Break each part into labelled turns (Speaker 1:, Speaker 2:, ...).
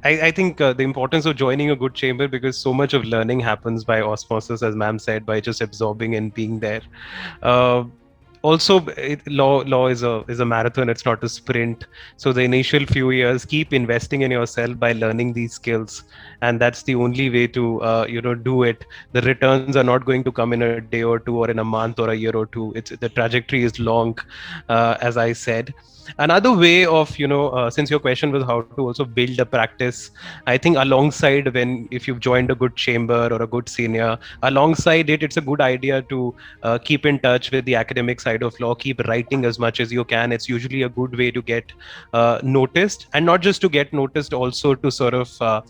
Speaker 1: I think the importance of joining a good chamber, because so much of learning happens by osmosis, as ma'am said, by just absorbing and being there. Uh, Also, law is a marathon. It's not a sprint. So the initial few years, keep investing in yourself by learning these skills, and that's the only way to do it. The returns are not going to come in a day or two, or in a month, or a year or two. It's the trajectory is long, as I said. Another way of, since your question was how to also build a practice, I think alongside, when if you've joined a good chamber or a good senior, alongside it, it's a good idea to keep in touch with the academic side of law. Keep writing as much as you can. It's usually a good way to get noticed, and not just to get noticed, also to sort of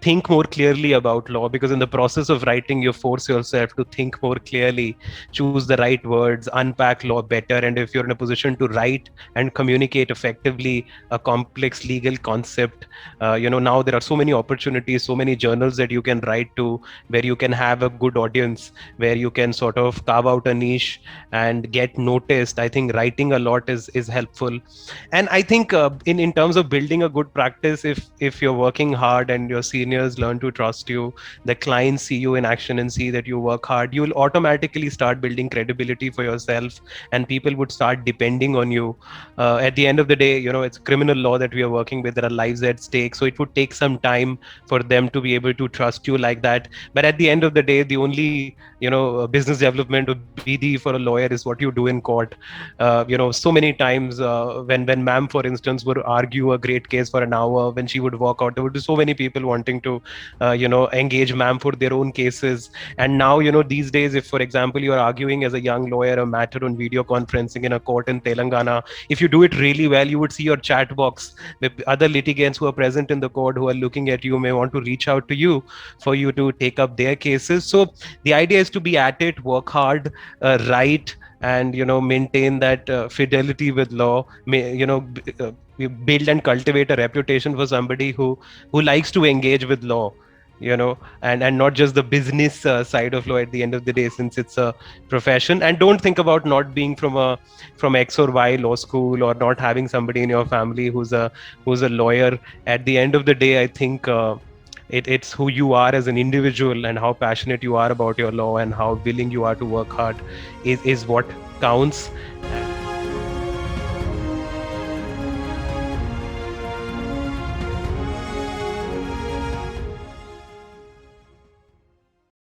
Speaker 1: think more clearly about law, because in the process of writing you force yourself to think more clearly, choose the right words, unpack law better. And if you're in a position to write and communicate effectively a complex legal concept, now there are so many opportunities, so many journals that you can write to, where you can have a good audience, where you can sort of carve out a niche and get noticed. I think writing a lot is helpful. And I think in terms of building a good practice, if you're working hard and your seniors learn to trust you, the clients see you in action and see that you work hard, you will automatically start building credibility for yourself, and people would start depending on you. At the end of the day, it's criminal law that we are working with. There are lives at stake, so it would take some time for them to be able to trust you like that. But at the end of the day, the only business development or BD for a lawyer is what you do in court. So many times, when ma'am, for instance, would argue a great case for an hour, when she would walk out, there would be so many people wanting to engage ma'am for their own cases. And now, these days, if for example you're arguing as a young lawyer a matter on video conferencing in a court in Telangana, if you do it really well, you would see your chat box with other litigants who are present in the court, who are looking at you, may want to reach out to you for you to take up their cases. So the idea is to be at it, work hard, write, and maintain that fidelity with law. Build and cultivate a reputation for somebody who likes to engage with law, and not just the business side of law at the end of the day, since it's a profession. And don't think about not being from X or Y law school, or not having somebody in your family who's a lawyer. At the end of the day, I think it's who you are as an individual, and how passionate you are about your law, and how willing you are to work hard is what counts.